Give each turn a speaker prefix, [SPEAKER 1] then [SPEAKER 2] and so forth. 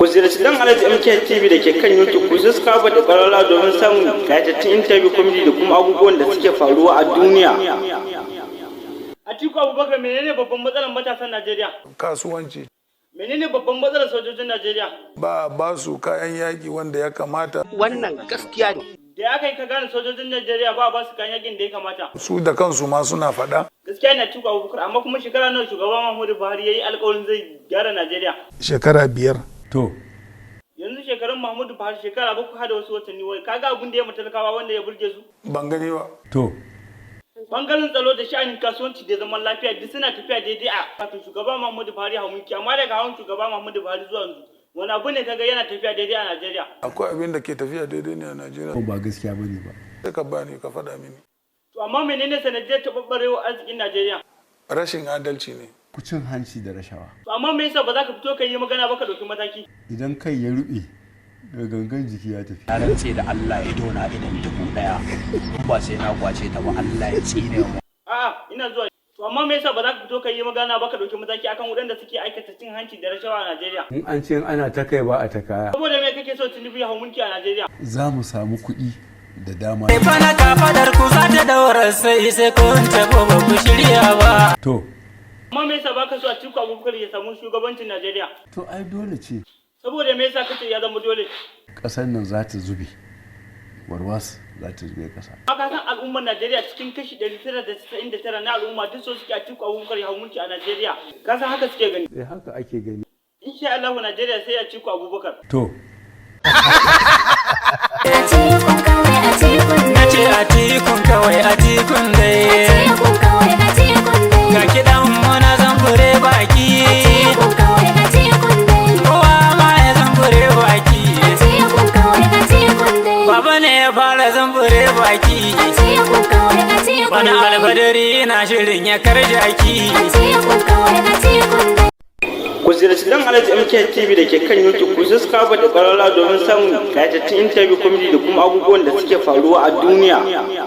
[SPEAKER 1] Ku ziyarci dan Alhaji MK TV da ke kan YouTube ku subscribe da ƙararrawa domin samun kayatattun interview comedy da kuma abubuwan da suke faruwa a duniya. Atiku Abubakar, menene babban matsalar matasan Najeriya?
[SPEAKER 2] Kasuwanci.
[SPEAKER 1] Menene babban matsalar sojojin Najeriya?
[SPEAKER 2] Ba su kayan yaki wanda ya kamata.
[SPEAKER 3] Wannan gaskiya ne.
[SPEAKER 1] Da aka yi ka gane sojojin Najeriya ba su kayan yakin da ya kamata.
[SPEAKER 2] Su da kansu ma suna faɗa.
[SPEAKER 1] Gaskiya ne Atiku Abubakar, amma kuma shekara nawa shugaba Muhammadu Buhari yayi alƙawarin zai gyara Najeriya?
[SPEAKER 2] Shekara 5.
[SPEAKER 4] To.
[SPEAKER 1] Yanzu shekarun Muhammadu Buhari shekara 7 har da wasu watanni wai kaga abin da ya matalakawa wanda ya burge su?
[SPEAKER 2] Ban gani ba.
[SPEAKER 4] To.
[SPEAKER 1] Bangaren tsaro da sha'anin kasuwanci da zaman lafiya duk suna tafiya daidai a kafin shugaba Muhammadu Buhari hawan mulki, amma daga hawan shugaba Muhammadu Buhari zuwa yanzu wani abu ne kaga yana tafiya daidai a Najeriya?
[SPEAKER 2] Akwai abin da ke tafiya daidai ne a Najeriya.
[SPEAKER 4] Ba gaskiya bane ba.
[SPEAKER 2] Sai ka bani ka faɗa mini.
[SPEAKER 1] To amma menene sanadiyar taɓarɓarewar arzikin Najeriya?
[SPEAKER 2] Rashin adalci ne.
[SPEAKER 4] Kucin hanci da rashawa.
[SPEAKER 1] To amma me yasa ba za ka fito ka yi magana ba ka ɗauki mataki?
[SPEAKER 4] Idan kai ya ruɓe daga gangan jiki ya tafi.
[SPEAKER 3] Na rantse da Allah ya dona idan 1000 ba sai na kwace ta ba, Allah ya tsine mu.
[SPEAKER 1] A'a, ina zuwa. To amma me yasa ba za ka fito ka yi magana ba ka ɗauki mataki akan waɗanda suke aikata cin hanci da rashawa a Najeriya?
[SPEAKER 4] In an ce ana ta kai ba a ta kaya.
[SPEAKER 1] Saboda me kake so Tinubu ya hau mulki a Najeriya?
[SPEAKER 4] Za mu samu kuɗi da dama.
[SPEAKER 5] Fana kafadar ku za ta daura sai kun tafi ba ku shirya ba.
[SPEAKER 4] To.
[SPEAKER 1] Amma me yasa baka so Atiku Abubakar ya samu shugabancin Najeriya?
[SPEAKER 4] To ai dole ce.
[SPEAKER 1] Saboda me yasa kace ya zama dole?
[SPEAKER 4] Ƙasar nan za ta zube. Warwas za ta zube ƙasa.
[SPEAKER 1] Aka san al'ummar Najeriya cikin kashi 999 na al'umma duk so suke Atiku Abubakar ya hau mulki a Najeriya. Ka san haka suke gani?
[SPEAKER 4] Haka ake gani.
[SPEAKER 1] Insha Allah Najeriya sai Atiku Abubakar.
[SPEAKER 4] To.
[SPEAKER 5] Nace Atikun kawai Atikun dai. Ga kiɗan mu na zambure baki. Kowa ma ya zambure baki. Baba ne ya fara zambure baki. Wani albadari na shirin ya karjaki.
[SPEAKER 1] Ku ziyarci dan Alhaji MK TV da ke kan YouTube ku subscribe da ƙararrawa domin samun kayatattun interview comedy da kuma abubuwan da suke faruwa a duniya.